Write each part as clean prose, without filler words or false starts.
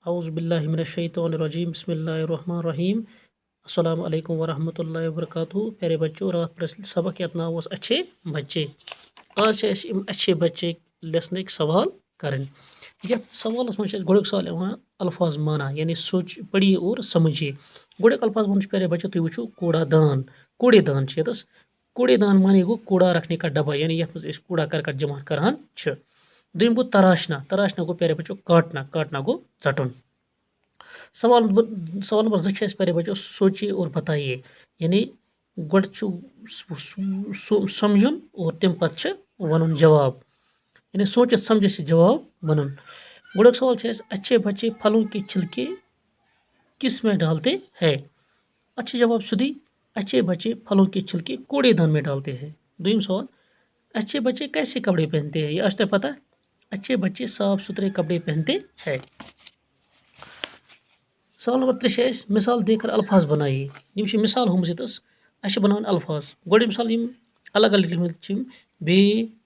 اعوذ باللہ من الشیطان الرجیم بسم اللہ الرحمن الرحیم السلام علیکم ورحمۃ اللہ وبرکاتہ پیارے بچوں رات پر سبق یتھ ناو اچھے بچے آج اچھے بچے لیسنک سوال کریں یتھ سوالس من گوڑک سوال یوان الفاظ مانا یعنی سوچ پڑھیے اور سمجھیے گوڑک الفاظ من پیارے بچوں تھی وچھو کوڑا دان کوڑے دان یتس کوڑے دان مانے گو کوڑا رکھنے کا ڈبہ یعنی یتھ مز کوڑا کرکٹ جمع کران دویم گو تراشنا تراشنا گو پیارے بچوں کاٹنا کاٹنا گو ژٹن سوال نمبر 2 پیارے بچوں سوچیے اور بتائیے یعنی گوڑ سمجھن اور تم پتہ ونن جواب یعنی سوچت سمجھ سے جواب ونن گوڑک سوال اچھے بچے پھلوں کے چھلکے کس میں ڈالتے ہیں اچھے جواب سدی اچھے بچے پھلوں کے چھلکے کوڑے دان میں ڈالتے ہیں دویم سوال اچھے بچے کیسے کپڑے پہنتے ہیں یہ آج تک پتہ اچھے بچے صاف ستھرے کپڑے پہنتے ہیں سوال نمبر 3 مثال دے کر الفاظ بنائیے یہ مثال ہومس یتس اچھے بناون الفاظ گوڑ مثال الگ الگ لکھمت بے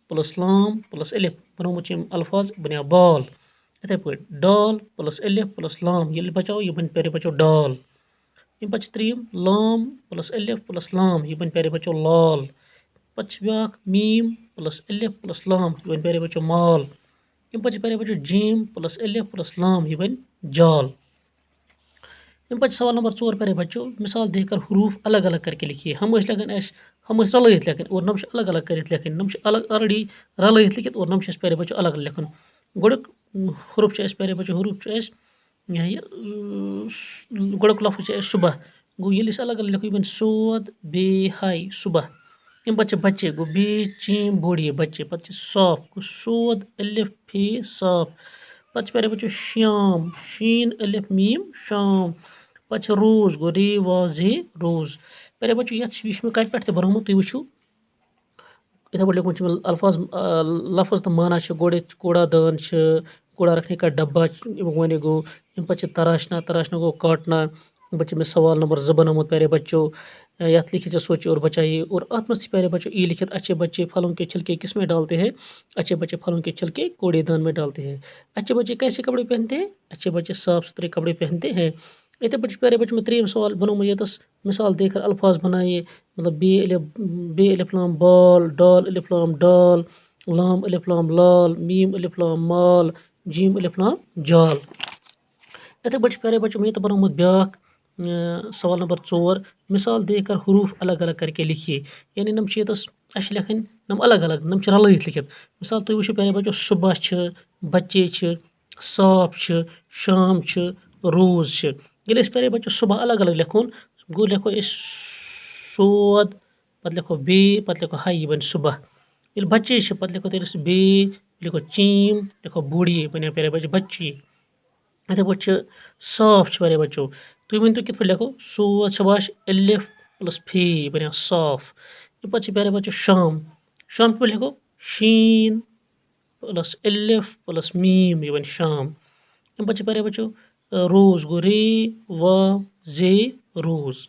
پلس لام پلس الف بنومت الفاظ بنیا بال اتھے پہ ڈال پلس الف پلس لام یہ بچاؤ یہ بن پیارے بچو ڈال ام پتہ تریم لام پلس الف پلس لام یہ بن پیارے بچو لال پتہ بیاکھ میم پلس الف پلس لام یہ بن پیارے بچو مال ام پتہ پیارے بچو جیم پلس الف پلس لام یہ بن جال ام پتہ سوال نمبر 4 پیارے بچوں مثال دے کر حروف الگ الگ کر کے لکھیے ہم لکھن ہم رلائت لکھن اور نم الگ الگ کرت لکھن نم الگ آلریڈی رلائت لکھت اور نم پیارے بچوں الگ لکھن گوڑک حروف پیارے بچوں حروف گوڑک لفظ صبح گو یل الگ الگ لکھو بن سود بے ہائی صبح ام پتہ بچے گو بے چیم بوڑی بچے پتہ صاف گو سود الف فے صاف پتہ پیارے بچوں شام شین الف میم شام پتہ روز گو رے واضح روز پیارے بچوں یہ میں کت پہ بنومت تھی وچھو اتھے پہ لکھمت الفاظ لفظ تو مانا گوڑ کوڑا دان کوڑا رکھنے کا ڈبہ ون گو ام پتہ تراشنا تراشنا گو کاٹنا بچے میں سوال نمبر 2 بنومت پیارے بچوں یت لکھیے سوچیے اور بچائیے اور ات مس پیارے بچوں ای لکھت اچھے بچے پھلوں کے چھلکے کس میں ڈالتے ہیں اچھے بچے پھلوں کے چھلکے کوڑے دان میں ڈالتے ہیں اچھے بچے کیسے کپڑے پہنتے ہیں اچھے بچے صاف ستھرے کپڑے پہنتے ہیں اتھے پہ پیارے بچوں میں 3 سوال بنومت یتس مثال دے کر الفاظ بنائیے مطلب بے الف لام بال ڈال الف لام ڈال لام الف لام لال میم الف لام مال جیم الف لام جال اتھے پہ پیارے بچوں میں تو بنومت بیاکھ سوال نمبر 4 مثال دے کر حروف الگ الگ کر کے لکھیے یعنی نم یتس اش لکھن نم الگ الگ نم رلائت لکھت مثال تھی وچھو پیارے بچوں صبح بچے صاف شام روز یل پیارے بچوں صبح الگ الگ لکھون گو لکھو اس سود پتہ لکھو بے پتہ لکھو ہائی یہ بن صبح یل بچے پتہ لکھو تیرس بے لکھو چیم لکھو بوڑی بنیا پیارے بچوں بچی اتھے پہ صاف پیارے بچوں تھی ون تو کت پہ لکھو سود شباش الف پلس فے بنیا صاف ام پتہ پیارے بچوں شام شام پہ لکھو شین پلس الف پلس میم یہ بن شام ام پتہ پیارے بچوں روز گو رے وا زے روز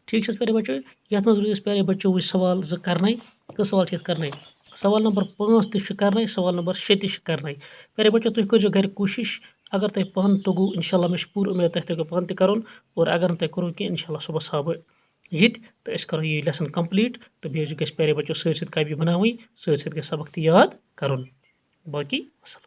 ٹھیک پیارے بچوں یت مز روز پیارے بچوں سوال 2 کرنے کس سوال کرنے سوال نمبر 5 تہ کرنے سوال نمبر 6 تہ کرنے پیارے بچوں تھی کرو گھر کوشش اگر تہ پان تگو انشاءاللہ میں پور امید تہ تگو پان تہ کرن اور اگر تہ کرو کہ انشاءاللہ صبح ہاو یہ تو اس کرو یہ لیسن کمپلیٹ تو بیٚیہِ گژھِ پیارے بچوں سۭتۍ سۭتۍ کاپی بناوٕنۍ سۭتۍ سۭتۍ گژھِ سبق تہ یاد کرُن باقی